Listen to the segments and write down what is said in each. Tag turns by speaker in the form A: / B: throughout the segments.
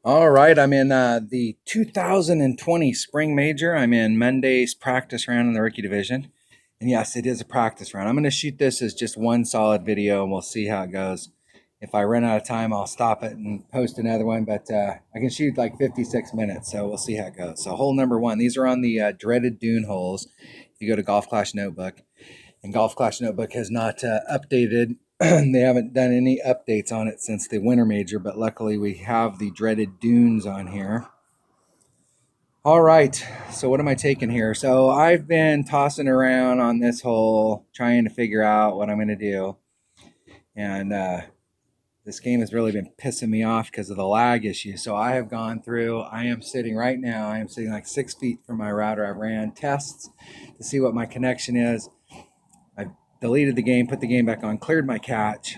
A: All right, I'm in the 2020 Spring Major. I'm in Monday's practice round in the rookie division. And yes, it is a practice round. I'm going to shoot this as just one solid video and we'll see how it goes. If I run out of time, I'll stop it and post another one, but I can shoot like 56 minutes, so we'll see how it goes. So, hole number one, these are on the dreaded dune holes. If you go to Golf Clash Notebook, and Golf Clash Notebook has not updated. They haven't done any updates on it since the winter major, but luckily we have the dreaded dunes on here. All right, so what am I taking here? So I've been tossing around on this hole, trying to figure out what I'm going to do. And this game has really been pissing me off because of the lag issue. So I have gone through, I am sitting right now, I am sitting like 6 feet from my router. I ran tests to see what my connection is. I deleted the game, put the game back on, cleared my cache.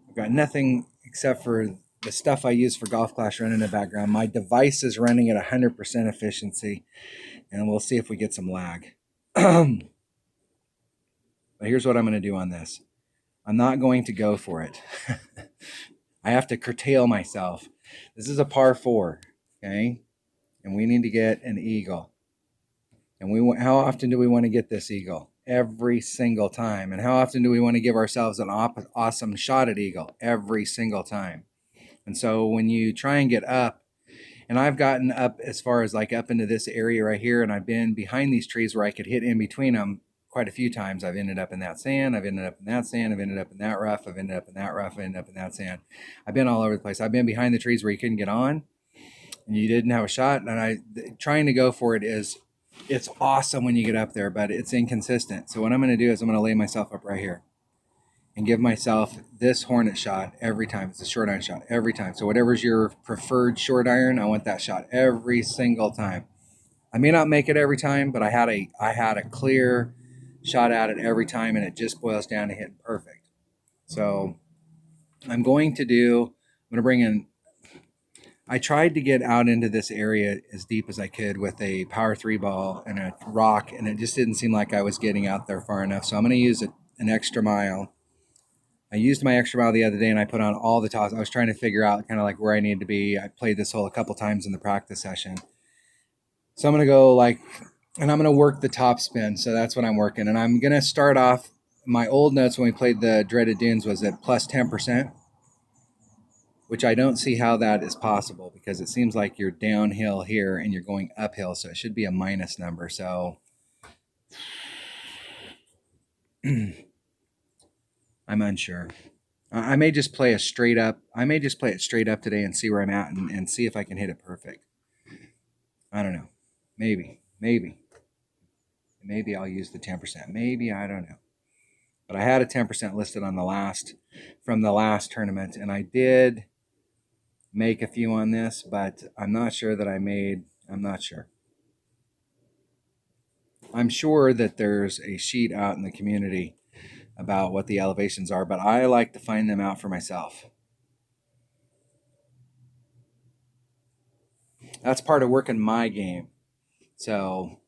A: I've got nothing except for the stuff I use for Golf Clash running in the background. My device is running at 100% efficiency, and we'll see if we get some lag. But here's what I'm going to do on this. I'm not going to go for it. I have to curtail myself. This is a par 4, okay? And we need to get an eagle. And how often do we want to get this eagle? Every single time. And how often do we want to give ourselves an awesome shot at eagle? Every single time. And so when you try and get up, and I've gotten up as far as like up into this area right here, and I've been behind these trees where I could hit in between them quite a few times. I've ended up in that sand, I've ended up in that sand, I've ended up in that rough, I've ended up in that rough, I've ended up in that sand. I've been all over the place. I've been behind the trees where you couldn't get on and you didn't have a shot. And trying to go for it it's awesome when you get up there, but it's inconsistent. So what I'm going to do is I'm going to lay myself up right here and give myself this hornet shot every time. It's a short iron shot every time. So whatever's your preferred short iron, I want that shot every single time. I may not make it every time, but I had a clear shot at it every time, and it just boils down to hitting perfect. So I'm going to bring in. I tried to get out into this area as deep as I could with a power 3 ball and a rock, and it just didn't seem like I was getting out there far enough. So I'm going to use an extra mile. I used my extra mile the other day and I put on all the toss. I was trying to figure out kind of like where I needed to be. I played this hole a couple times in the practice session. So I'm going to go and I'm going to work the top spin. So that's what I'm working. And I'm going to start off, my old notes when we played the dreaded dunes was at plus 10%, which I don't see how that is possible because it seems like you're downhill here and you're going uphill. So it should be a minus number. So I'm unsure. I may just play it straight up today and see where I'm at and see if I can hit it perfect. I don't know. Maybe I'll use the 10%. Maybe, I don't know. But I had a 10% listed on from the last tournament, and I did make a few on this, but I'm not sure that I'm not sure. I'm sure that there's a sheet out in the community about what the elevations are, but I like to find them out for myself. That's part of working my game. So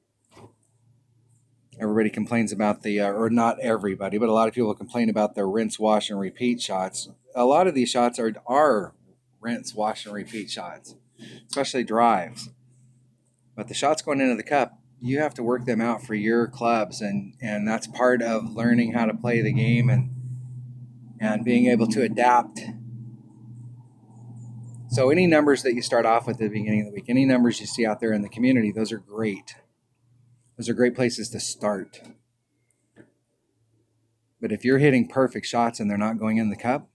A: everybody complains about or not everybody, but a lot of people complain about the rinse, wash, and repeat shots. A lot of these shots are rinse, wash, and repeat shots, especially drives. But the shots going into the cup, you have to work them out for your clubs, and that's part of learning how to play the game and being able to adapt. So any numbers that you start off with at the beginning of the week, any numbers you see out there in the community, those are great. Those are great places to start. But if you're hitting perfect shots and they're not going in the cup,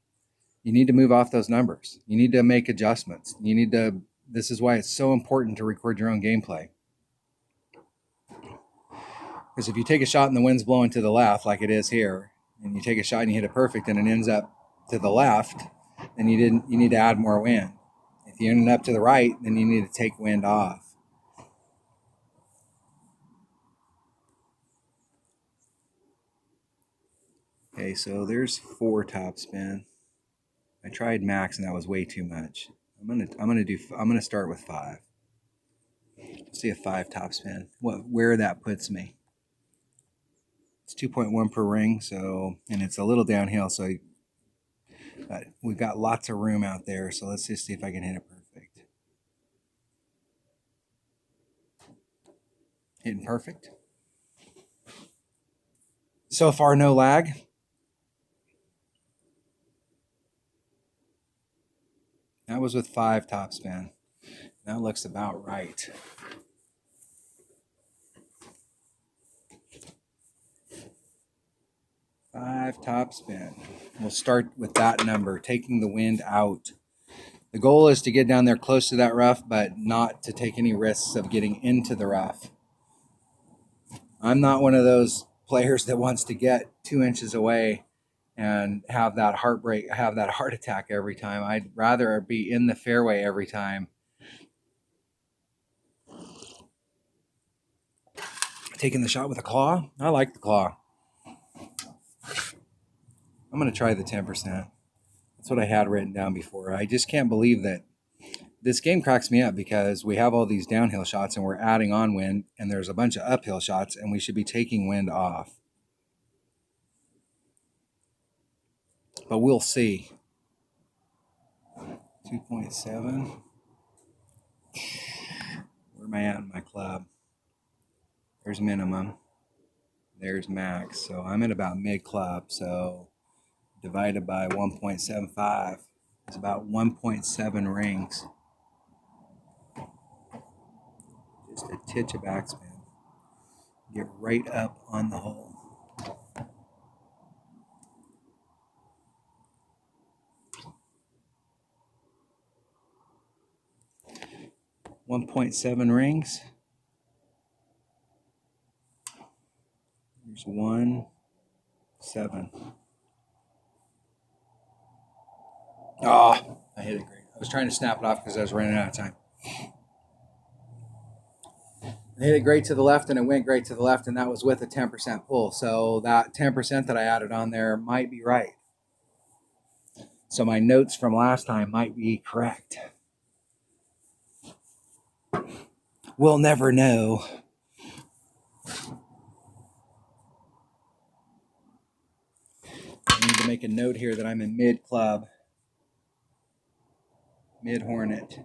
A: you need to move off those numbers. You need to make adjustments. This is why it's so important to record your own gameplay. Because if you take a shot and the wind's blowing to the left, like it is here, and you take a shot and you hit it perfect and it ends up to the left, then you need to add more wind. If you end up to the right, then you need to take wind off. Okay, so there's 4 topspin. I tried max and that was way too much. I'm gonna start with 5. Let's see a 5 topspin. Where that puts me. It's 2.1 per ring, so, and it's a little downhill, so But we've got lots of room out there, so let's just see if I can hit it perfect. Hitting perfect. So far, no lag. That was with 5 topspin. That looks about right. Five topspin. We'll start with that number, taking the wind out. The goal is to get down there close to that rough, but not to take any risks of getting into the rough. I'm not one of those players that wants to get 2 inches away and have that heartbreak, have that heart attack every time. I'd rather be in the fairway every time. Taking the shot with a claw. I like the claw. I'm going to try the 10%. That's what I had written down before. I just can't believe that this game cracks me up because we have all these downhill shots and we're adding on wind, and there's a bunch of uphill shots, and we should be taking wind off. But we'll see. 2.7. Where am I at in my club? There's minimum. There's max. So I'm at about mid club. So divided by 1.75 is about 1.7 rings. Just a titch of backspin. Get right up on the hole. 1.7 rings. There's 1, 7. Oh, I hit it great. I was trying to snap it off because I was running out of time. I hit it great to the left, and it went great to the left, and that was with a 10% pull. So that 10% that I added on there might be right. So my notes from last time might be correct. We'll never know. I need to make a note here that I'm in mid club, mid hornet.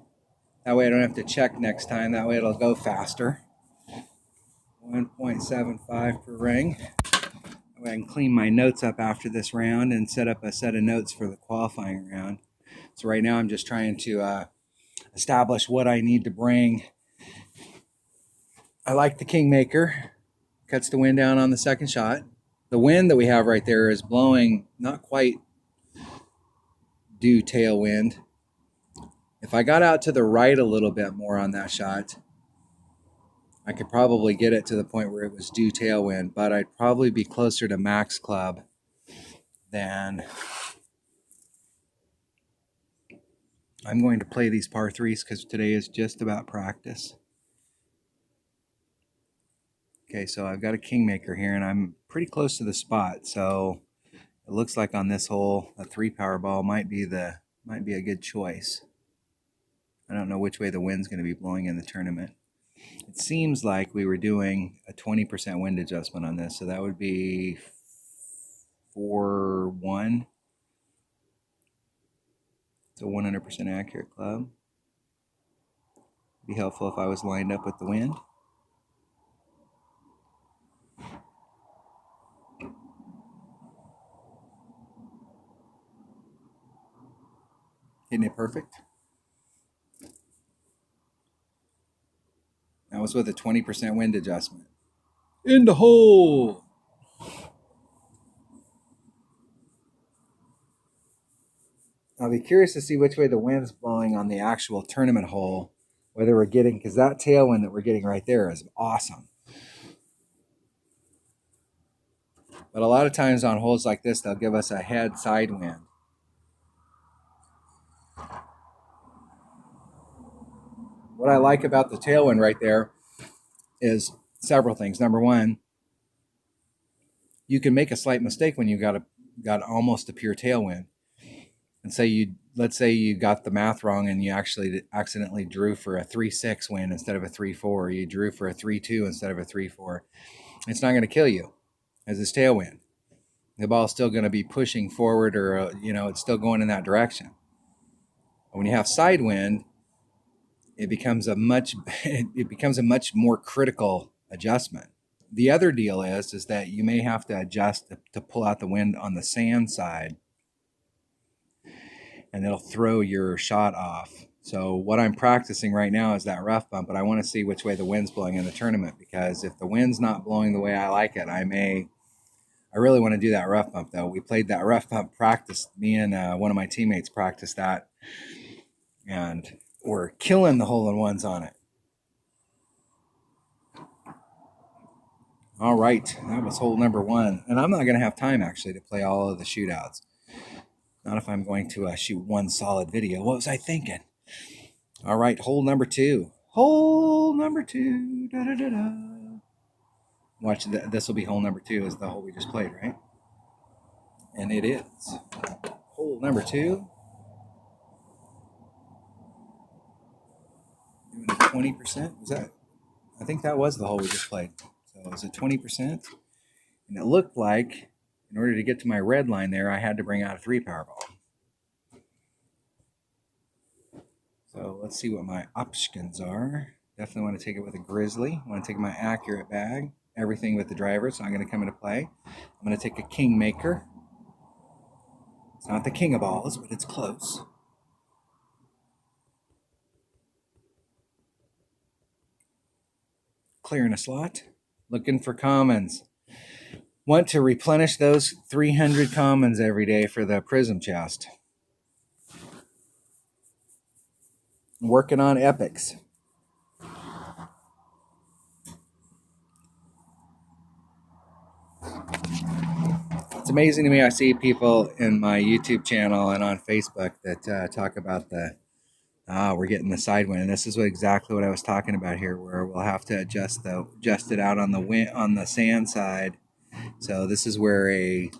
A: That way I don't have to check next time. That way it'll go faster. 1.75 per ring. That way I can clean my notes up after this round and set up a set of notes for the qualifying round. So right now I'm just trying to establish what I need to bring. I like the Kingmaker. Cuts the wind down on the second shot. The wind that we have right there is blowing not quite due tailwind. If I got out to the right a little bit more on that shot, I could probably get it to the point where it was due tailwind, but I'd probably be closer to max club than I'm going to play these par threes because today is just about practice. Okay, so I've got a Kingmaker here, and I'm pretty close to the spot. So it looks like on this hole, a 3 power ball might be a good choice. I don't know which way the wind's going to be blowing in the tournament. It seems like we were doing a 20% wind adjustment on this, so that would be 4-1. It's a 100% accurate club. Be helpful if I was lined up with the wind. Hitting it perfect. That was with a 20% wind adjustment. In the hole! I'll be curious to see which way the wind's blowing on the actual tournament hole, whether we're getting, because that tailwind that we're getting right there is awesome. But a lot of times on holes like this, they'll give us a head side wind. What I like about the tailwind right there is several things. Number one, you can make a slight mistake when you got almost a pure tailwind. And let's say you got the math wrong and you actually accidentally drew for a 3-6 wind instead of a 3-4. You drew for a 3-2 instead of a 3-4. It's not going to kill you as this tailwind. the ball's still going to be pushing forward, or it's still going in that direction. But when you have side wind, it becomes a much more critical adjustment. The other deal is that you may have to adjust to pull out the wind on the sand side, and it'll throw your shot off. So what I'm practicing right now is that rough bump, but I want to see which way the wind's blowing in the tournament, because if the wind's not blowing the way I like it, I really want to do that rough bump though. We played that rough bump practice. Me and one of my teammates practiced that, and we're killing the hole-in-ones on it. All right, that was hole number 1. And I'm not going to have time actually to play all of the shootouts. Not if I'm going to shoot one solid video. What was I thinking? All right, hole number 2. Hole number 2. Da, da, da, da. Watch, this will be hole number 2, is the hole we just played, right? And it is. Hole number 2. Doing a 20%. Was that? I think that was the hole we just played. So it was a 20%. And it looked like, in order to get to my red line there, I had to bring out a 3-power ball. So let's see what my options are. Definitely want to take it with a Grizzly. I want to take my accurate bag. Everything with the driver, so I'm going to come into play. I'm going to take a Kingmaker. It's not the king of balls, but it's close. Clearing a slot. Looking for commons. Want to replenish those 300 commons every day for the prism chest. Working on epics. It's amazing to me. I see people in my YouTube channel and on Facebook that talk about we're getting the side wind, and this is exactly what I was talking about here, where we'll have to adjust it out on the sand side. So this is where a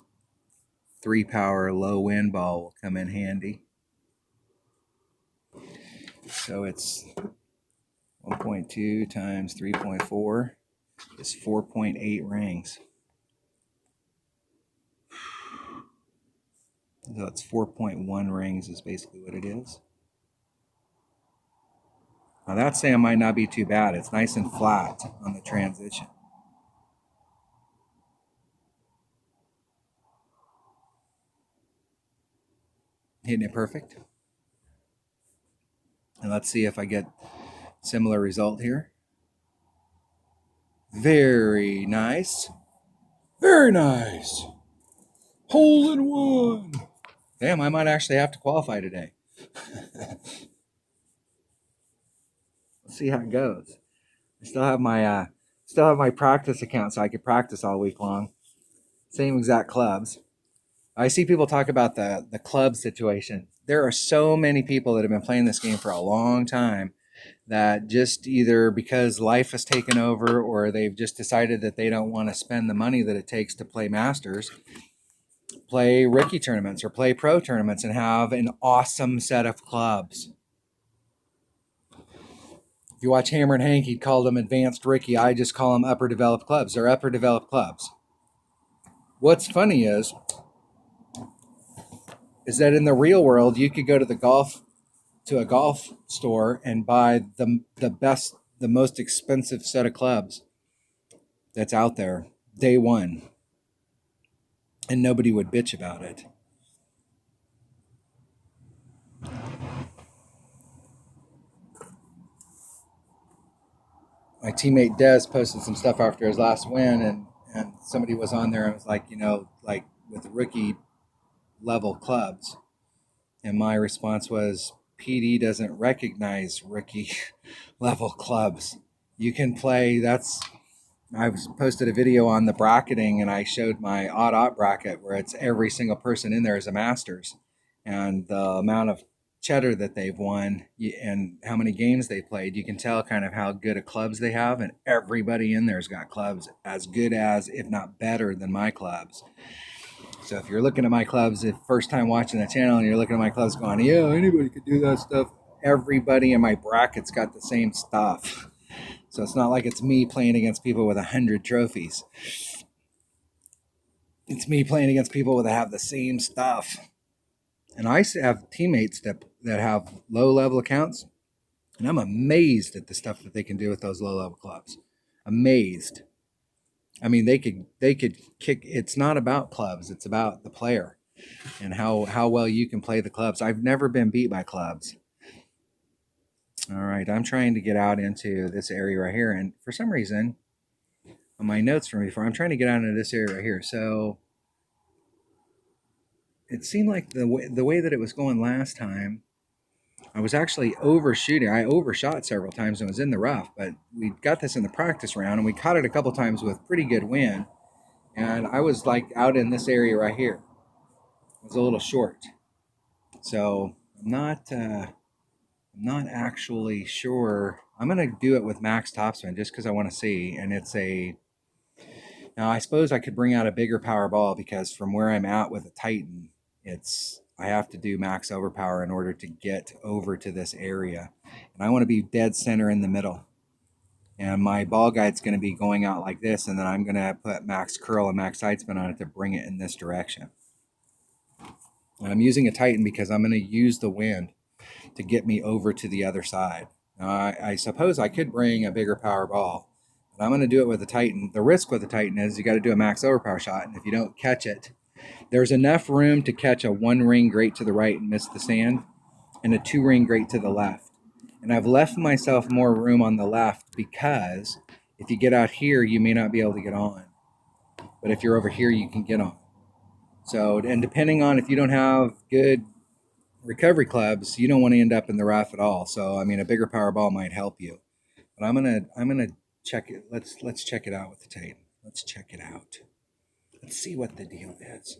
A: 3-power low wind ball will come in handy. So it's 1.2 times 3.4 is 4.8 rings. So it's 4.1 rings is basically what it is. Now that sand might not be too bad. It's nice and flat on the transition. Hitting it perfect. And let's see if I get similar result here. Very nice. Very nice. Hole in 1. Damn, I might actually have to qualify today. Let's see how it goes. I still have my practice account, so I could practice all week long. Same exact clubs. I see people talk about the club situation. There are so many people that have been playing this game for a long time that just either because life has taken over or they've just decided that they don't want to spend the money that it takes to play Masters, play rookie tournaments or play pro tournaments and have an awesome set of clubs. If you watch Hammer and Hank, he'd call them advanced rookie. I just call them upper developed clubs. They're upper developed clubs. What's funny is that in the real world, you could go to a golf store and buy the best, the most expensive set of clubs that's out there day one, and nobody would bitch about it. My teammate Des posted some stuff after his last win, and somebody was on there and was like, like with rookie level clubs. And my response was, PD doesn't recognize rookie level clubs. You can play, I posted a video on the bracketing, and I showed my odd bracket where it's every single person in there is a Masters, and the amount of cheddar that they've won and how many games they played, you can tell kind of how good of clubs they have, and everybody in there's got clubs as good as, if not better than my clubs. So if you're looking at my clubs the first time watching the channel and you're looking at my clubs going, yeah, anybody could do that stuff, everybody in my bracket's got the same stuff. So it's not like it's me playing against people with 100 trophies. It's me playing against people that have the same stuff. And I have teammates that have low level accounts, and I'm amazed at the stuff that they can do with those low level clubs. Amazed. I mean, they could kick. It's not about clubs; it's about the player and how well you can play the clubs. I've never been beat by clubs. All right, I'm trying to get out into this area right here, and for some reason, on my notes from before, I'm trying to get out into this area right here. So it seemed like the way that it was going last time, I was actually overshooting. I overshot several times and was in the rough, but we got this in the practice round and we caught it a couple times with pretty good wind. And I was like out in this area right here. It was a little short. So I'm not actually sure. I'm gonna do it with max topspin just because I want to see. And now I suppose I could bring out a bigger power ball because from where I'm at with a Titan, I have to do max overpower in order to get over to this area. And I want to be dead center in the middle. And my ball guide's going to be going out like this, and then I'm going to put max curl and max side spin on it to bring it in this direction. And I'm using a Titan because I'm going to use the wind to get me over to the other side. Now, I suppose I could bring a bigger power ball, but I'm going to do it with a Titan. The risk with the Titan is you got to do a max overpower shot, and if you don't catch it, there's enough room to catch a 1-ring great to the right and miss the sand, and a 2-ring great to the left. And I've left myself more room on the left because if you get out here, you may not be able to get on. But if you're over here, you can get on. So, and depending on if you don't have good recovery clubs, you don't want to end up in the rough at all. So, I mean, a bigger power ball might help you. But I'm gonna check it. Let's check it out with the Titan. Let's check it out. Let's see what the deal is.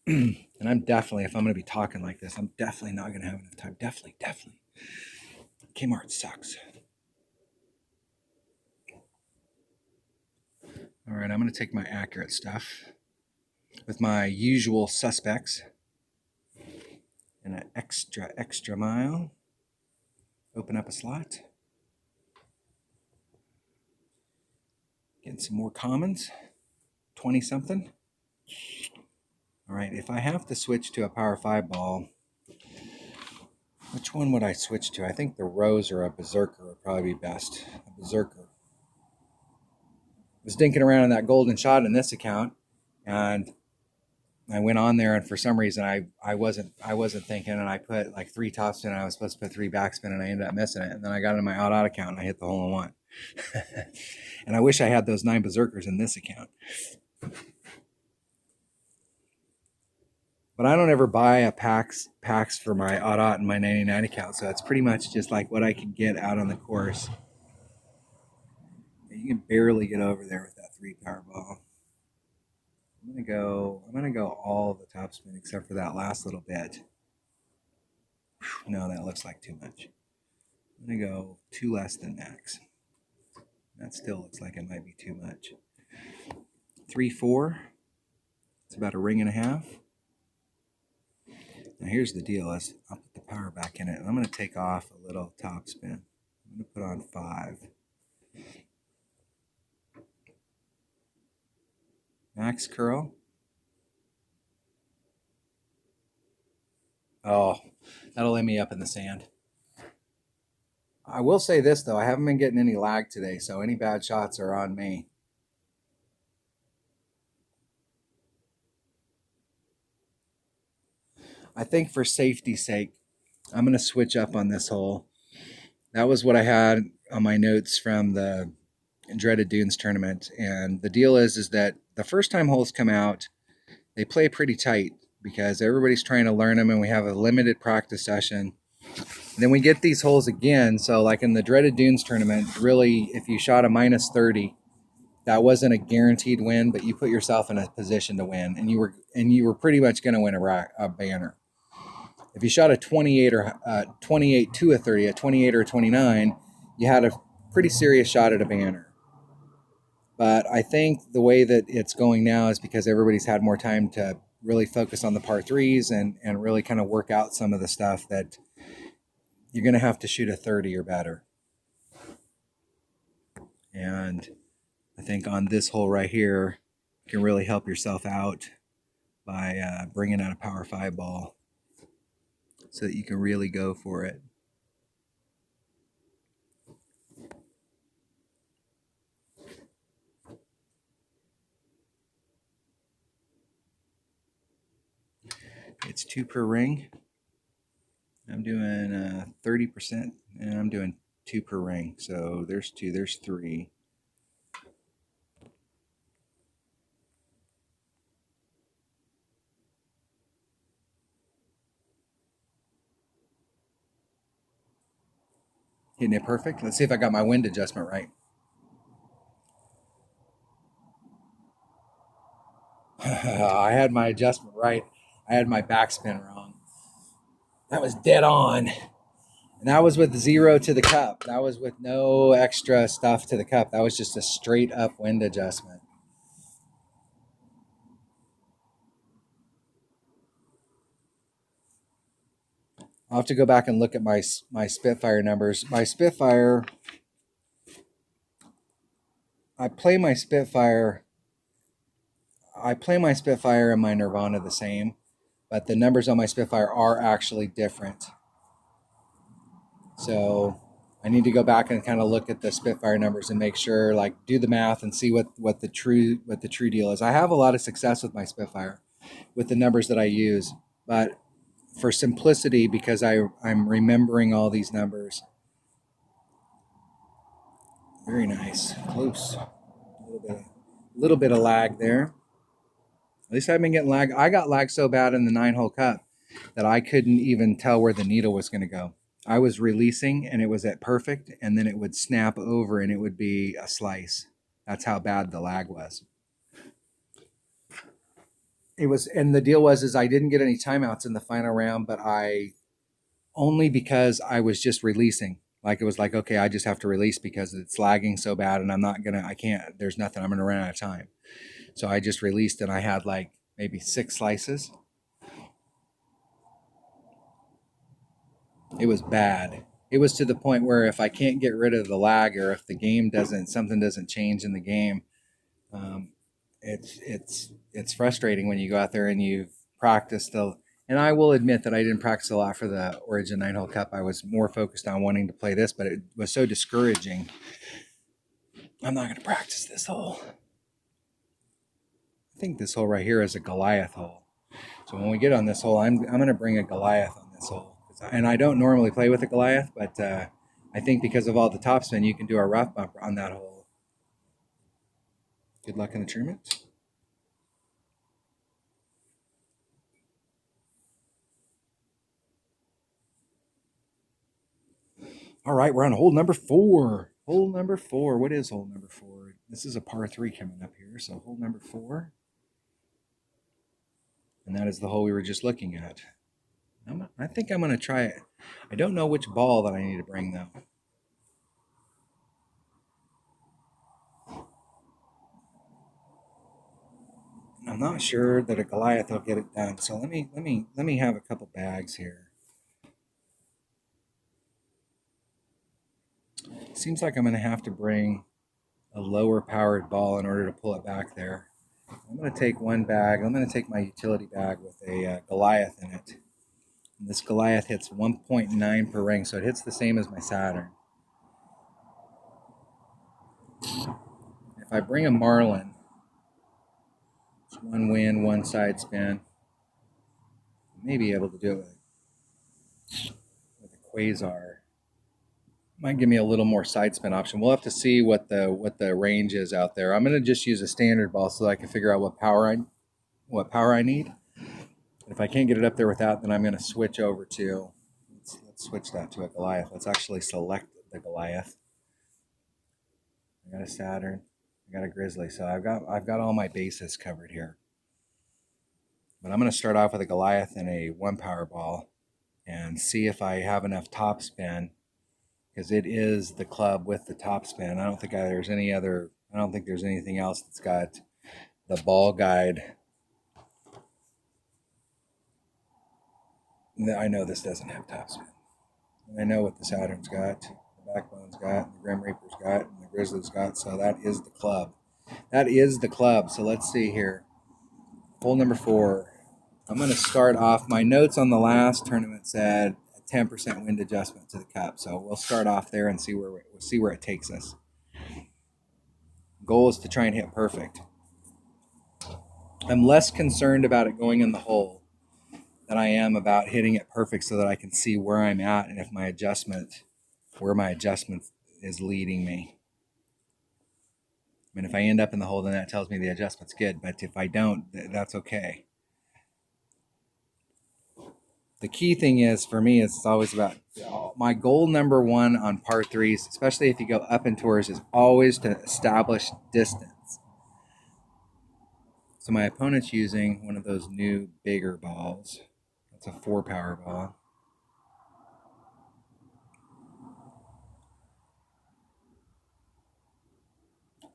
A: And I'm definitely, if I'm going to be talking like this, I'm definitely not going to have enough time. Definitely. Kmart sucks. All right, I'm going to take my accurate stuff with my usual suspects and an extra mile. Open up a slot. Getting some more commons. 20 something. All right, if I have to switch to a power 5 ball, which one would I switch to? I think the Rose or a Berserker would probably be best. A Berserker. I was dinking around in that golden shot in this account, and I went on there, and for some reason I wasn't thinking, and I put like 3 topspin, and I was supposed to put 3 backspin, and I ended up missing it. And then I got in my odd account, and I hit the hole in one. And I wish I had those 9 Berserkers in this account. But I don't ever buy a packs for my odd and my 99 account, so it's pretty much just like what I can get out on the course. You can barely get over there with that 3 power ball. I'm gonna go all the topspin except for that last little bit. No, that looks like too much. I'm gonna go 2 less than max. That still looks like it might be too much. 3, 4. It's about a ring and a half. Now here's the deal. I'll put the power back in it, and I'm gonna take off a little topspin. I'm gonna put on 5. Max curl. Oh, that'll lay me up in the sand. I will say this though, I haven't been getting any lag today, so any bad shots are on me. I think for safety's sake, I'm going to switch up on this hole. That was what I had on my notes from the Dreaded Dunes tournament. And the deal is that the first time holes come out, they play pretty tight because everybody's trying to learn them and we have a limited practice session. And then we get these holes again. So like in the Dreaded Dunes tournament, really, if you shot a -30, that wasn't a guaranteed win, but you put yourself in a position to win, and you were pretty much going to win a banner. If you shot a 28 or 28 to a 30, a 28 or a 29, you had a pretty serious shot at a banner. But I think the way that it's going now is because everybody's had more time to really focus on the par 3s and really kind of work out some of the stuff that you're going to have to shoot a 30 or better. And I think on this hole right here, You can really help yourself out by bringing out a Power 5 ball so that you can really go for it. It's 2 per ring. I'm doing 30%, and I'm doing 2 per ring. So there's 2, there's 3. Hitting it perfect. Let's see if I got my wind adjustment right. I had my adjustment right. I had my backspin wrong. That was dead on. And that was with 0 to the cup. That was with no extra stuff to the cup. That was just a straight up wind adjustment. I'll have to go back and look at my Spitfire numbers. My Spitfire, I play my Spitfire and my Nirvana the same, but the numbers on my Spitfire are actually different. So I need to go back and kind of look at the Spitfire numbers and make sure, like, do the math and see what the true deal is. I have a lot of success with my Spitfire with the numbers that I use, but for simplicity, because I'm remembering all these numbers. Very nice, close. A little bit of lag there. At least I've been getting lag. I got lag so bad in the 9-hole cup that I couldn't even tell where the needle was going to go. I was releasing and it was at perfect, and then it would snap over and it would be a slice. That's how bad the lag was. It was, and the deal was, is I didn't get any timeouts in the final round, but only because I was just releasing. Like, it was like, okay, I just have to release because it's lagging so bad, and I can't, there's nothing, I'm going to run out of time. So I just released, and I had like maybe 6 slices. It was bad. It was to the point where if I can't get rid of the lag, or if the game something doesn't change in the game, it's frustrating when you go out there and you've practiced and I will admit that I didn't practice a lot for the Origin 9-hole cup. I was more focused on wanting to play this, but it was so discouraging. I'm not going to practice this hole. I think this hole right here is a Goliath hole. So when we get on this hole, I'm going to bring a Goliath on this hole. And I don't normally play with a Goliath, but I think because of all the topspin, you can do a rough bump on that hole. Good luck in the tournament. All right, we're on hole number 4. Hole number 4. What is hole number 4? This is a par 3 coming up here. So hole number 4. And that is the hole we were just looking at. I think I'm going to try it. I don't know which ball that I need to bring, though. I'm not sure that a Goliath will get it done. So let me have a couple bags here. Seems like I'm going to have to bring a lower powered ball in order to pull it back there. I'm going to take one bag. I'm going to take my utility bag with a Goliath in it. And this Goliath hits 1.9 per ring, so it hits the same as my Saturn. If I bring a Marlin, it's 1 wind, 1 side spin. I may be able to do it with a Quasar. Might give me a little more side spin option. We'll have to see what the range is out there. I'm going to just use a standard ball so that I can figure out what power I need. If I can't get it up there with that, then I'm going to switch over to, let's switch that to a Goliath. Let's actually select the Goliath. I got a Saturn, I got a Grizzly, so I've got all my bases covered here. But I'm going to start off with a Goliath and a 1 power ball and see if I have enough top spin, because it is the club with the top spin. I don't think there's anything else that's got the ball guide. I know this doesn't have top spin. I know what the Saturn's got, the Backbone's got, the Grim Reaper's got, and the Grizzly's got, so that is the club. That is the club. So let's see here. Hole number 4. I'm going to start off. My notes on the last tournament said a 10% wind adjustment to the cup. So we'll start off there and see where it takes us. Goal is to try and hit perfect. I'm less concerned about it going in the hole than I am about hitting it perfect so that I can see where I'm at and if where my adjustment is leading me. I mean, if I end up in the hole, then that tells me the adjustment's good. But if I don't, that's okay. The key thing is, for me, it's always about my goal number 1 on par 3s, especially if you go up in tours, is always to establish distance. So my opponent's using one of those new bigger balls. It's a 4-power ball.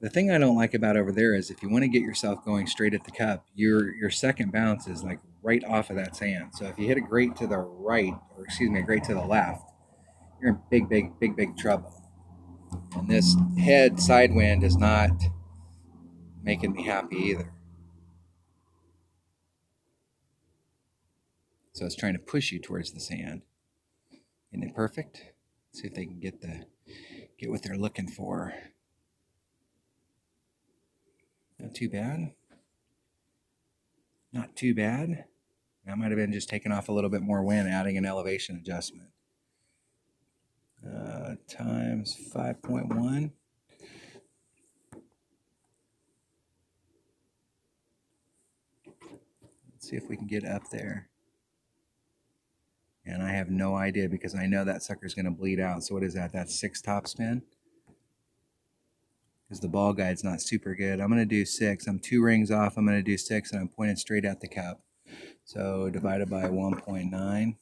A: The thing I don't like about over there is if you want to get yourself going straight at the cup, your second bounce is like right off of that sand. So if you hit a great to the right, or excuse me, a great to the left, you're in big trouble. And this head side wind is not making me happy either. So it's trying to push you towards the sand. Isn't it perfect? Let's see if they can get what they're looking for. Not too bad. Not too bad. That might have been just taking off a little bit more wind, adding an elevation adjustment. Times 5.1. Let's see if we can get up there. And I have no idea because I know that sucker's going to bleed out. So what is that? That's 6 topspin. Because the ball guide's not super good. I'm going to do 6. I'm 2 rings off. I'm going to do 6, and I'm pointing straight at the cup. So divided by 1.9,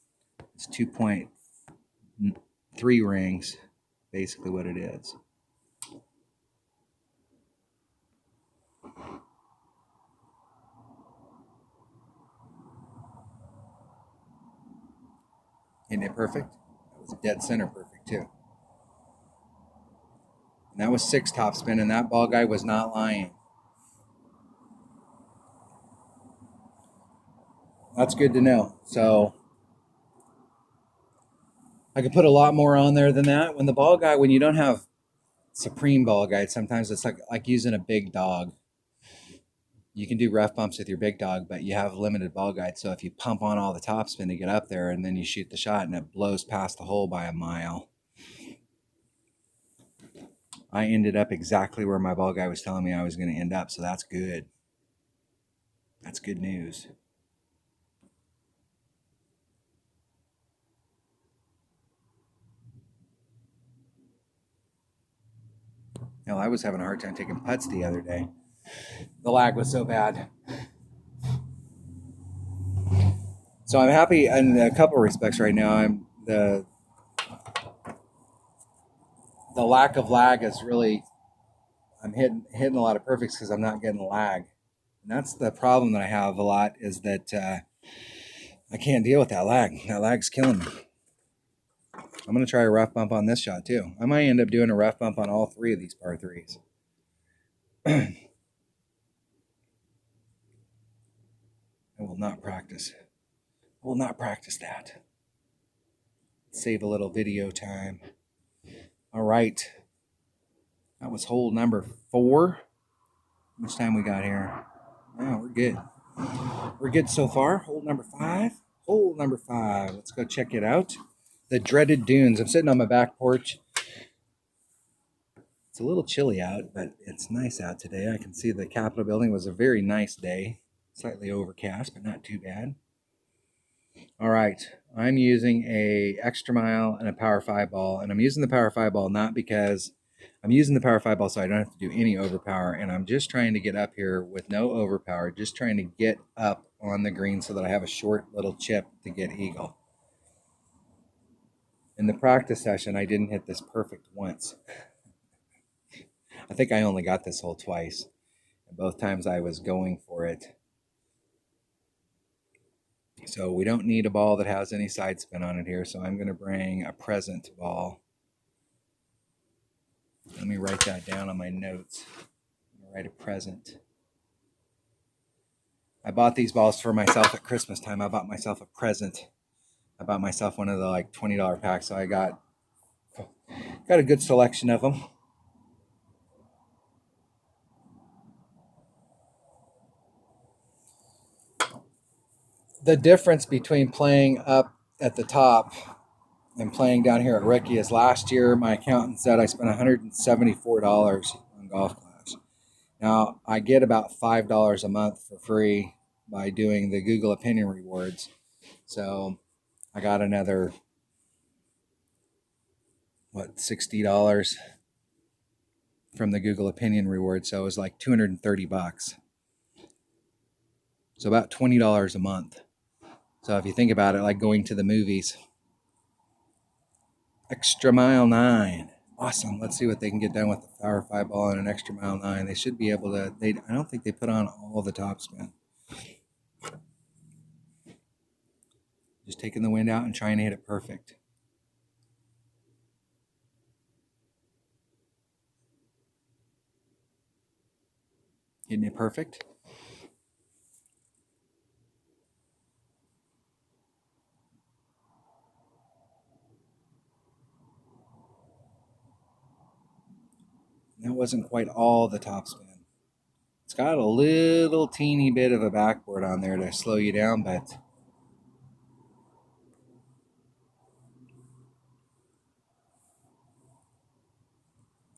A: it's 2.3 rings, basically what it is. Isn't it perfect? That was dead center perfect too. And that was 6 topspin, and that ball guy was not lying. That's good to know. So I could put a lot more on there than that. When you don't have supreme ball guide, sometimes it's like using a big dog. You can do rough bumps with your big dog, but you have limited ball guide. So if you pump on all the topspin to get up there and then you shoot the shot and it blows past the hole by a mile, I ended up exactly where my ball guy was telling me I was going to end up. So that's good. That's good news. Hell, I was having a hard time taking putts the other day. The lag was so bad. So I'm happy in a couple of respects right now. I'm the lack of lag is really, I'm hitting a lot of perfects because I'm not getting lag. And that's the problem that I have a lot, is that I can't deal with that lag. That lag's killing me. I'm going to try a rough bump on this shot too. I might end up doing a rough bump on all 3 of these par 3s. I will not practice. I will not practice that. Save a little video time. All right. That was hole number 4. How much time we got here? Oh, we're good. We're good so far. Hole number 5. Hole number 5. Let's go check it out. The dreaded dunes. I'm sitting on my back porch. It's a little chilly out, but it's nice out today. I can see the Capitol building. It was a very nice day. Slightly overcast, but not too bad. All right. I'm using a extra mile and a power 5 ball, and I'm using the power 5 ball not because I'm using the power 5 ball so I don't have to do any overpower, and I'm just trying to get up here with no overpower, just trying to get up on the green so that I have a short little chip to get eagle. In the practice session, I didn't hit this perfect once. I think I only got this hole twice, and both times I was going for it. So we don't need a ball that has any side spin on it here, so I'm going to bring a present ball. Let me write that down on my notes. Write a present. I bought these balls for myself at Christmas time. I bought myself a present. I bought myself one of the like $20 packs. So I got a good selection of them. The difference between playing up at the top and playing down here at Rookie is last year my accountant said I spent $174 on Golf Clash. Now I get about $5 a month for free by doing the Google Opinion Rewards. So I got another $60 from the Google Opinion Reward. So it was like $230. So about $20 a month. So if you think about it, like going to the movies. Extra Mile 9. Awesome. Let's see what they can get done with the Power 5 ball and an Extra Mile 9. They should be able to. I don't think they put on all the topspin. Just taking the wind out and trying to hit it perfect. Hitting it perfect. That wasn't quite all the topspin. It's got a little teeny bit of a backboard on there to slow you down, but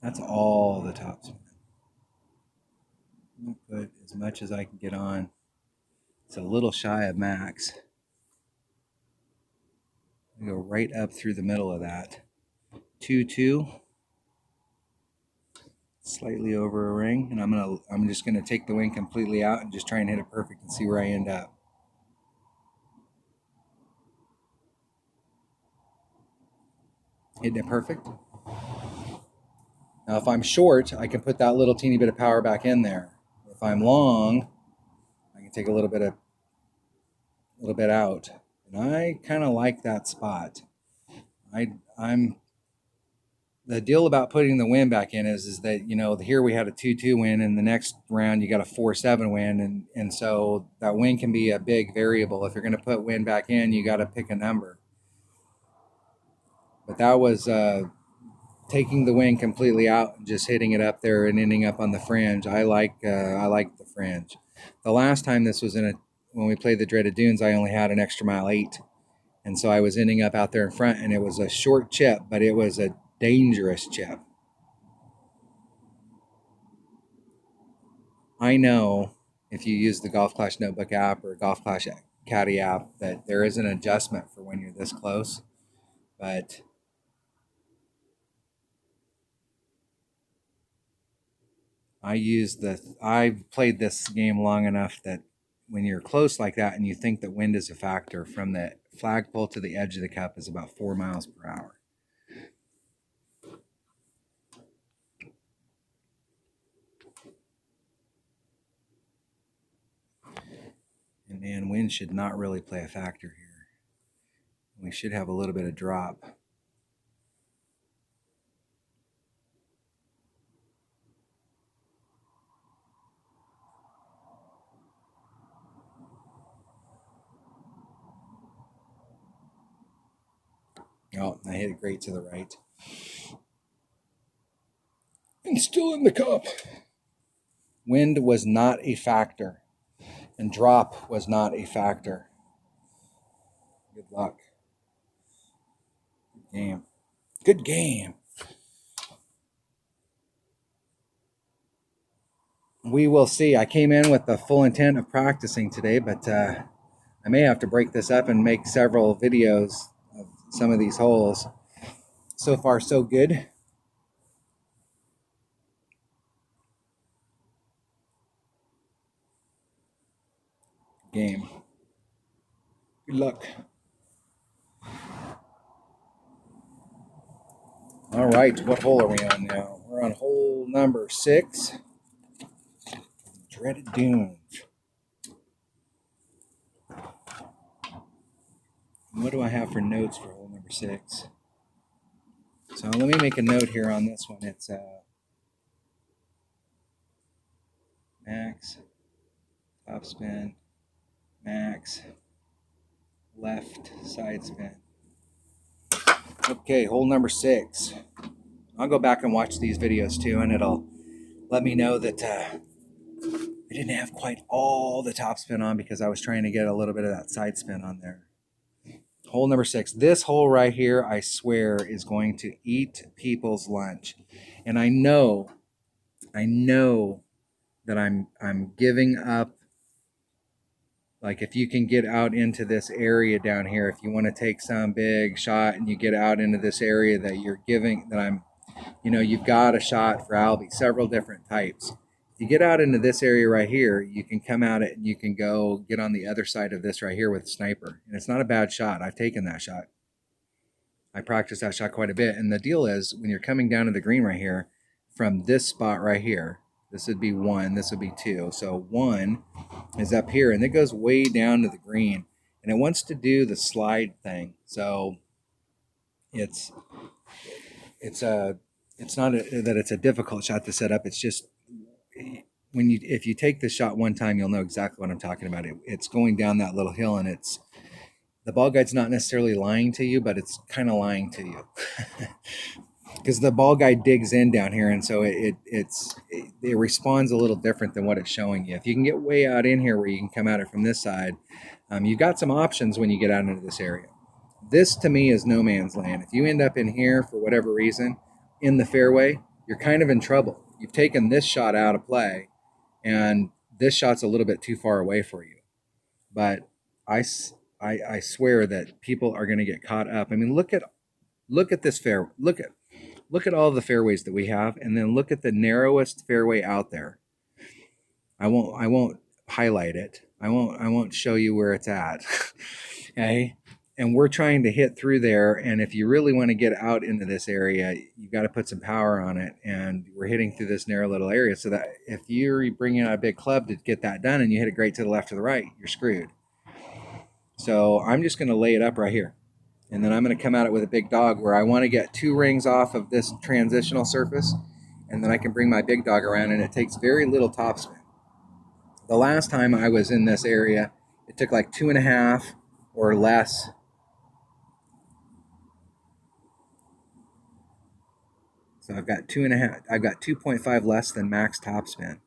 A: that's all the topspin. I'm gonna put as much as I can get on. It's a little shy of max. I go right up through the middle of that. 2-2. Slightly over a ring, and I'm just gonna take the wing completely out and just try and hit it perfect and see where I end up. Hitting it perfect. Now if I'm short, I can put that little teeny bit of power back in there. If I'm long, I can take a little bit out. And I kind of like that spot. I'm the deal about putting the wind back in is that, you know, here we had a 2-2 win, and the next round you got a 4-7 win, and so that wind can be a big variable. If you're going to put wind back in, you got to pick a number. But that was taking the wind completely out and just hitting it up there and ending up on the fringe. I like the fringe. The last time this was when we played the Dreaded Dunes, I only had an Extra Mile 8, and so I was ending up out there in front, and it was a short chip, but it was a dangerous chip. I know if you use the Golf Clash Notebook app or Golf Clash Caddy app that there is an adjustment for when you're this close, but I've played this game long enough that when you're close like that and you think that wind is a factor, from the flagpole to the edge of the cup is about 4 miles per hour. And man, wind should not really play a factor here. We should have a little bit of drop. Oh, I hit it great to the right. And still in the cup. Wind was not a factor, and drop was not a factor. Good luck. Good game. Good game. We will see. I came in with the full intent of practicing today, but I may have to break this up and make several videos of some of these holes. So far, so good. Game. Good luck. All right, what hole are we on now? We're on hole number 6. Dreaded Dunes. What do I have for notes for hole number 6? So let me make a note here on this one. It's max, top spin, max, left side spin. Okay, hole number 6. I'll go back and watch these videos too, and it'll let me know that I didn't have quite all the top spin on because I was trying to get a little bit of that side spin on there. Hole number 6. This hole right here, I swear, is going to eat people's lunch. And I know that I'm giving up. Like, if you can get out into this area down here, if you want to take some big shot and you get out into this area that you're giving, that I'm, you've got a shot for Albie, several different types. If you get out into this area right here, you can come out it and you can go get on the other side of this right here with a sniper. And it's not a bad shot. I've taken that shot. I practiced that shot quite a bit. And the deal is, when you're coming down to the green right here, from this spot right here, this would be 1, this would be 2. So 1 is up here, and it goes way down to the green. And it wants to do the slide thing. So it's not that it's a difficult shot to set up. It's just if you take this shot one time, you'll know exactly what I'm talking about. It's going down that little hill, and the ball guide's not necessarily lying to you, but it's kind of lying to you. Because the ball guide digs in down here, and so it responds a little different than what it's showing you. If you can get way out in here where you can come at it from this side, you've got some options when you get out into this area. This, to me, is no man's land. If you end up in here for whatever reason in the fairway, you're kind of in trouble. You've taken this shot out of play, and this shot's a little bit too far away for you. But I swear that people are going to get caught up. I mean, look at this fair. Look at all the fairways that we have, and then look at the narrowest fairway out there. I won't highlight it. I won't show you where it's at. Okay? And we're trying to hit through there, and if you really want to get out into this area, you got to put some power on it, and we're hitting through this narrow little area, so that if you're bringing out a big club to get that done and you hit it great to the left or the right, you're screwed. So I'm just going to lay it up right here. And then I'm going to come at it with a big dog where I want to get 2 rings off of this transitional surface. And then I can bring my big dog around, and it takes very little topspin. The last time I was in this area, it took like 2.5 or less. So I've got 2.5, I've got 2.5 less than max topspin.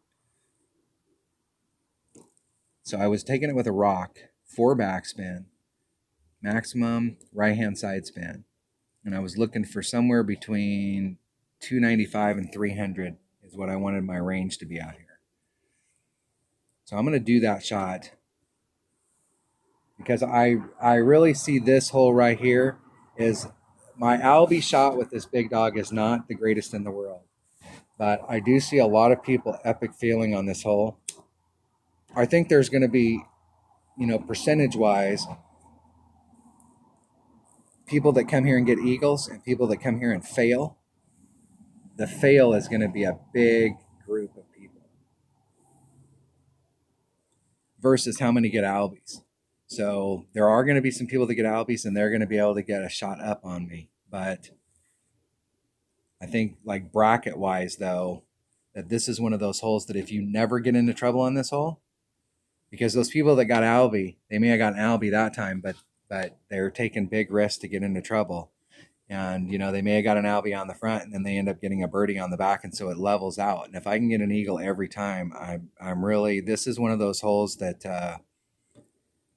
A: So I was taking it with a rock, 4 backspin, maximum right-hand side spin. And I was looking for somewhere between 295 and 300 is what I wanted my range to be out here. So I'm going to do that shot because I really see this hole right here is my Albie shot with this big dog is not the greatest in the world. But I do see a lot of people epic failing on this hole. I think there's going to be, percentage-wise, people that come here and get eagles and people that come here and fail. The fail is going to be a big group of people versus how many get Albies. So there are going to be some people that get Albies, and they're going to be able to get a shot up on me. But I think, like, bracket-wise, though, that this is one of those holes that if you never get into trouble on this hole, because those people that got Albie, they may have gotten Albie that time, but they're taking big risks to get into trouble. And, they may have got an Albie on the front, and then they end up getting a birdie on the back, and so it levels out. And if I can get an eagle every time, I'm really, this is one of those holes that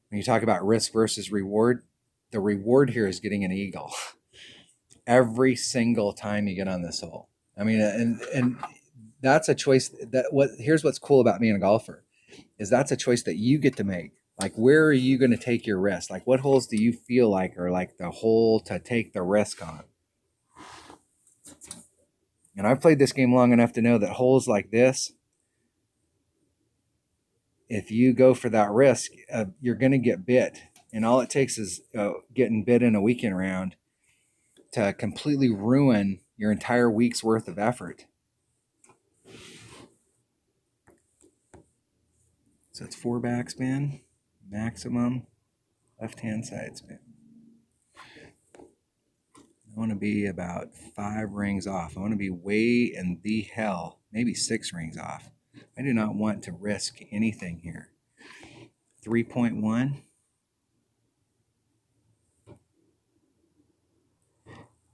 A: when you talk about risk versus reward, the reward here is getting an eagle every single time you get on this hole. I mean, and that's a choice here's what's cool about being a golfer is that's a choice that you get to make. Like, where are you going to take your risk? Like, what holes do you feel like are like the hole to take the risk on? And I've played this game long enough to know that holes like this, if you go for that risk, you're going to get bit. And all it takes is getting bit in a weekend round to completely ruin your entire week's worth of effort. So it's 4 backspin, maximum left-hand side spin. I want to be about 5 rings off. I want to be way in the hell, maybe 6 rings off. I do not want to risk anything here. 3.1.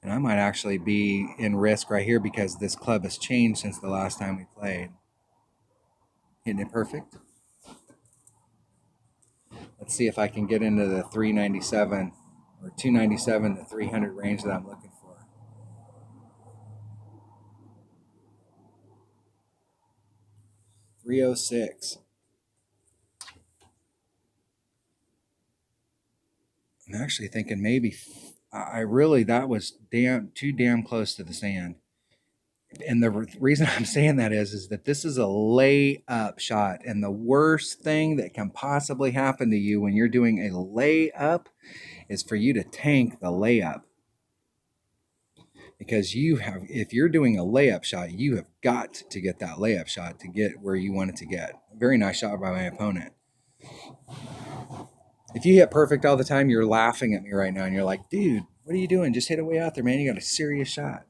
A: And I might actually be in risk right here because this club has changed since the last time we played. Hitting it perfect. Let's see if I can get into the 397 or 297 to 300 range that I'm looking for. .306. I'm actually thinking maybe that was too damn close to the sand. And the reason I'm saying that is that this is a layup shot, and the worst thing that can possibly happen to you when you're doing a layup is for you to tank the layup. Because if you're doing a layup shot, you have got to get that layup shot to get where you want it to get. Very nice shot by my opponent. If you hit perfect all the time, you're laughing at me right now, and you're like, dude, what are you doing? Just hit it way out there, man. You got a serious shot.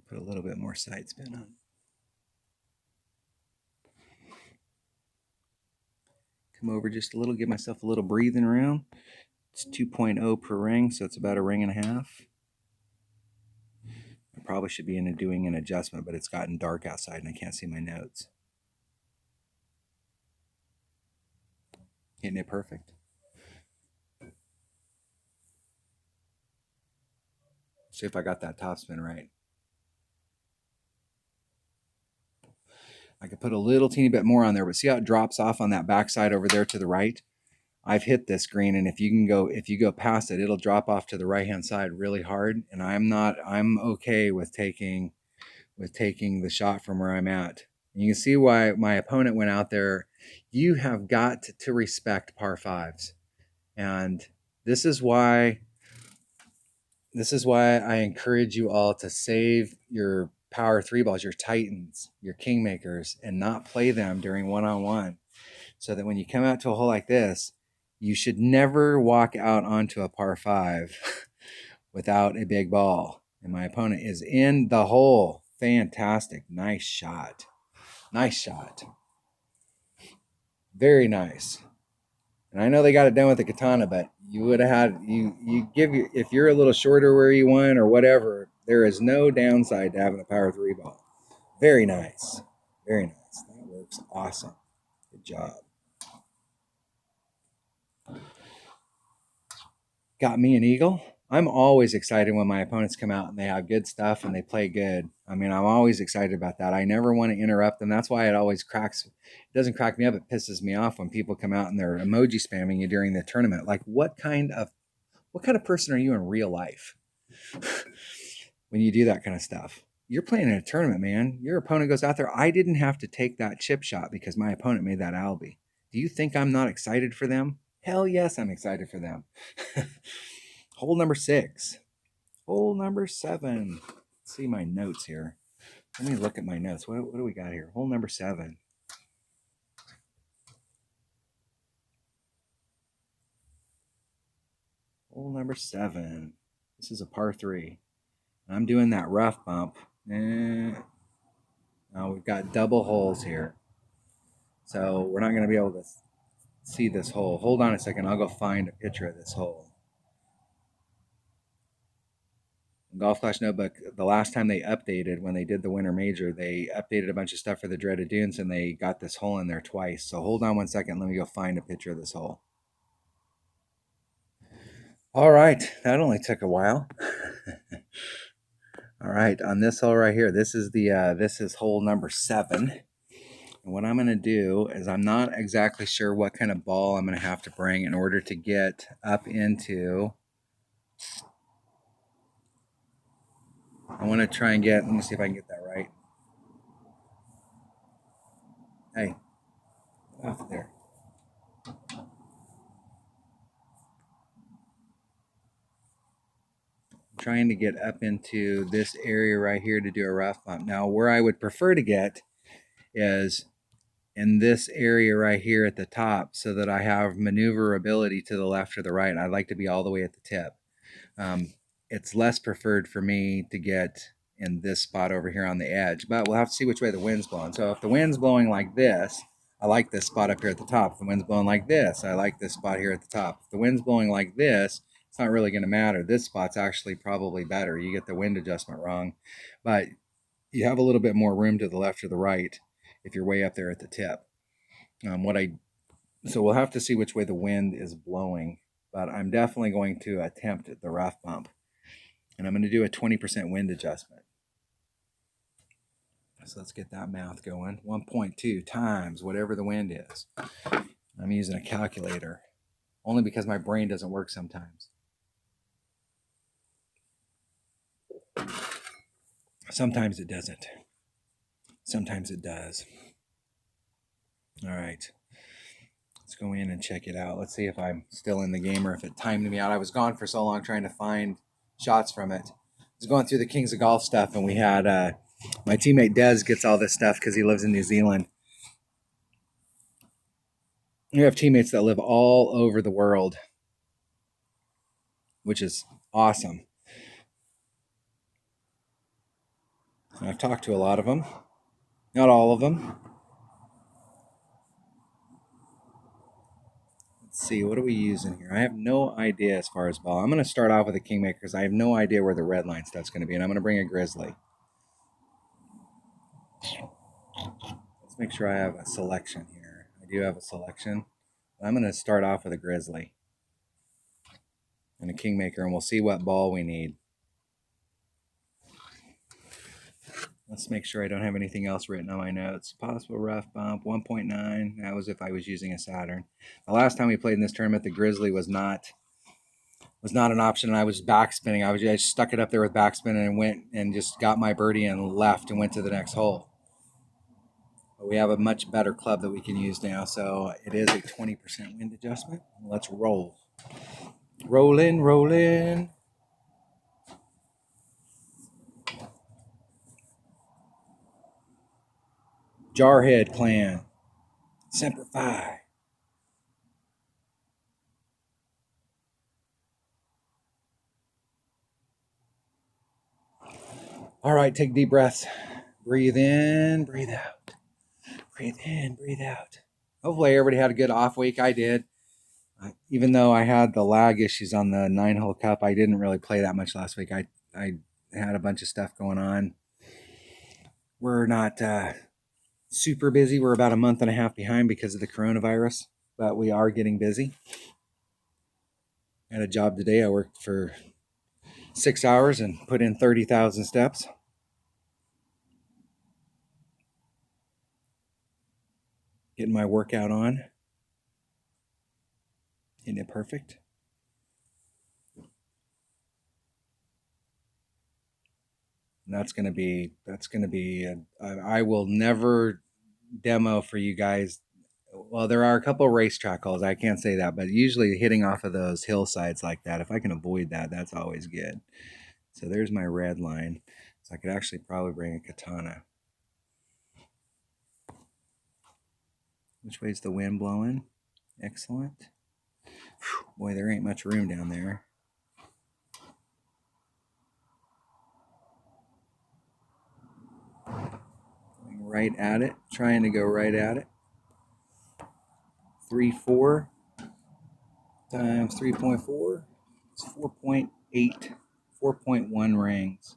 A: Put a little bit more side spin on. Come over just a little, give myself a little breathing room. It's 2.0 per ring, so it's about a ring and a half. I probably should be doing an adjustment, but it's gotten dark outside and I can't see my notes. Hitting it perfect. See if I got that topspin right. I could put a little teeny bit more on there, but see how it drops off on that backside over there to the right? I've hit this green, and if you go past it, it'll drop off to the right-hand side really hard. And I'm okay with taking the shot from where I'm at. And you can see why my opponent went out there. You have got to respect par fives. And this is why I encourage you all to save your power three balls, your Titans, your Kingmakers, and not play them during one-on-one. So that when you come out to a hole like this, you should never walk out onto a par five without a big ball. And my opponent is in the hole. Fantastic. Nice shot. Nice shot. Very nice. And I know they got it done with the katana, but you would have had, if you're a little shorter where you want or whatever, there is no downside to having a power three ball. Very nice. Very nice. That works awesome. Good job. Got me an eagle. I'm always excited when my opponents come out and they have good stuff and they play good. I mean, I'm always excited about that. I never want to interrupt them. That's why it always cracks. It doesn't crack me up. It pisses me off when people come out and they're emoji spamming you during the tournament. Like, what kind of person are you in real life when you do that kind of stuff? You're playing in a tournament, man. Your opponent goes out there. I didn't have to take that chip shot because my opponent made that albie. Do you think I'm not excited for them? Hell yes, I'm excited for them. Hole number 6. Hole number 7. Let's see my notes here. Let me look at my notes. What do we got here? Hole number 7. Hole number 7. This is a par 3. I'm doing that rough bump. Now we've got double holes here. So we're not going to be able to see this hole. Hold on a second. I'll go find a picture of this hole. Golf Clash Notebook, the last time they updated, when they did the Winter Major, they updated a bunch of stuff for the Dreaded Dunes, and they got this hole in there twice. So hold on one second. Let me go find a picture of this hole. All right. That only took a while. All right. On this hole right here, this is hole number 7. And what I'm going to do is I'm not exactly sure what kind of ball I'm going to have to bring in order to get up into... I want to try and let me see if I can get that right. Hey, off there. I'm trying to get up into this area right here to do a rough bump. Now, where I would prefer to get is in this area right here at the top so that I have maneuverability to the left or the right. I'd like to be all the way at the tip. It's less preferred for me to get in this spot over here on the edge, but we'll have to see which way the wind's blowing. So if the wind's blowing like this, I like this spot up here at the top. If the wind's blowing like this, I like this spot here at the top. If the wind's blowing like this, it's not really going to matter. This spot's actually probably better. You get the wind adjustment wrong, but you have a little bit more room to the left or the right if you're way up there at the tip. So we'll have to see which way the wind is blowing, but I'm definitely going to attempt the rough bump. And I'm going to do a 20% wind adjustment. So let's get that math going. 1.2 times whatever the wind is. I'm using a calculator, only because my brain doesn't work sometimes. Sometimes it doesn't. Sometimes it does. All right. Let's go in and check it out. Let's see if I'm still in the game or if it timed me out. I was gone for so long trying to find shots from it. I was going through the Kings of Golf stuff, and we had my teammate Des gets all this stuff because he lives in New Zealand. We have teammates that live all over the world, which is awesome. And I've talked to a lot of them, not all of them. Let's see, what are we using here? I have no idea as far as ball. I'm going to start off with a Kingmaker because I have no idea where the red line stuff's going to be, and I'm going to bring a Grizzly. Let's make sure I have a selection here. I do have a selection. I'm going to start off with a Grizzly and a Kingmaker, and we'll see what ball we need. Let's make sure I don't have anything else written on my notes. Possible rough bump, 1.9. That was if I was using a Saturn. The last time we played in this tournament, the Grizzly was not an option, and I was backspinning. I just stuck it up there with backspin and went and just got my birdie and left and went to the next hole. But we have a much better club that we can use now, so it is a 20% wind adjustment. Let's roll. Roll in, roll in. Jarhead Clan. Semper Fi. All right, take deep breaths. Breathe in, breathe out. Breathe in, breathe out. Hopefully everybody had a good off week. I did. Even though I had the lag issues on the 9-hole cup, I didn't really play that much last week. I had a bunch of stuff going on. We're not super busy. We're about a month and a half behind because of the coronavirus, but we are getting busy. I had a job today. I worked for 6 hours and put in 30,000 steps. Getting my workout on. Isn't it perfect? And that's going to be, I will never demo for you guys. Well, there are a couple of racetrack holes. I can't say that, but usually hitting off of those hillsides like that, if I can avoid that, that's always good. So there's my red line. So I could actually probably bring a katana. Which way's the wind blowing? Excellent. Whew, boy, there ain't much room down there. Going right at it, trying to go right at it. 3.4 times 3.4 is 4.8, 4.1 rings.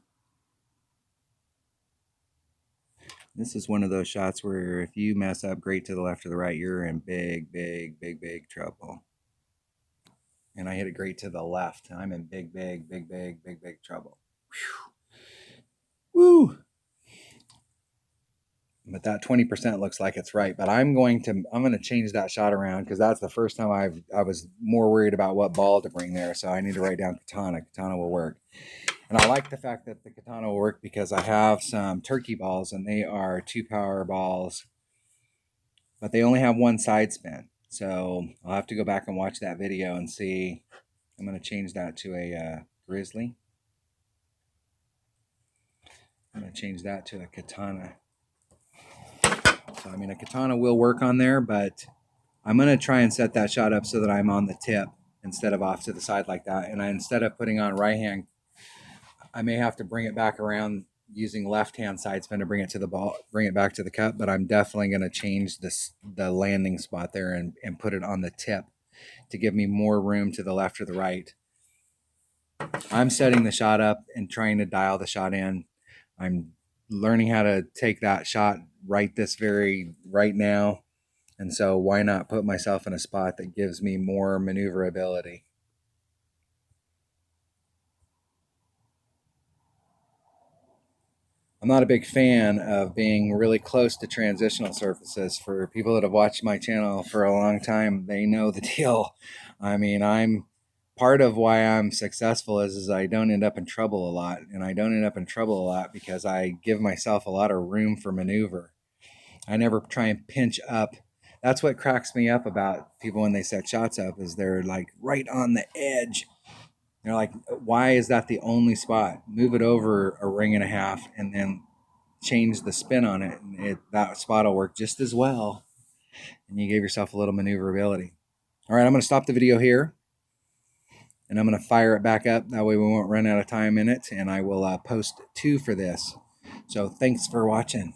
A: This is one of those shots where if you mess up great to the left or the right, you're in big, big, big, big trouble. And I hit it great to the left. I'm in big, big, big, big, big, big trouble. Whew. Woo! But that 20% looks like it's right. But I'm going to change that shot around because that's the first time I was more worried about what ball to bring there. So I need to write down katana. Katana will work. And I like the fact that the katana will work because I have some turkey balls and they are 2-power balls, but they only have one side spin. So I'll have to go back and watch that video and see. I'm going to change that to a Grizzly. I'm going to change that to a katana. So, I mean, a katana will work on there, but I'm going to try and set that shot up so that I'm on the tip instead of off to the side like that. And instead of putting on right hand, I may have to bring it back around using left hand side spin to bring it to the ball, bring it back to the cup. But I'm definitely going to change the landing spot there and put it on the tip to give me more room to the left or the right. I'm setting the shot up and trying to dial the shot in. I'm learning how to take that shot right now. And so why not put myself in a spot that gives me more maneuverability? I'm not a big fan of being really close to transitional surfaces. For people that have watched my channel for a long time, they know the deal. I mean, I'm part of why I'm successful is I don't end up in trouble a lot. And I don't end up in trouble a lot because I give myself a lot of room for maneuver. I never try and pinch up. That's what cracks me up about people when they set shots up is they're like right on the edge. They're like, why is that the only spot? Move it over a ring and a half and then change the spin on it. And that spot will work just as well. And you gave yourself a little maneuverability. All right, I'm going to stop the video here. And I'm going to fire it back up. That way we won't run out of time in it. And I will post 2 for this. So thanks for watching.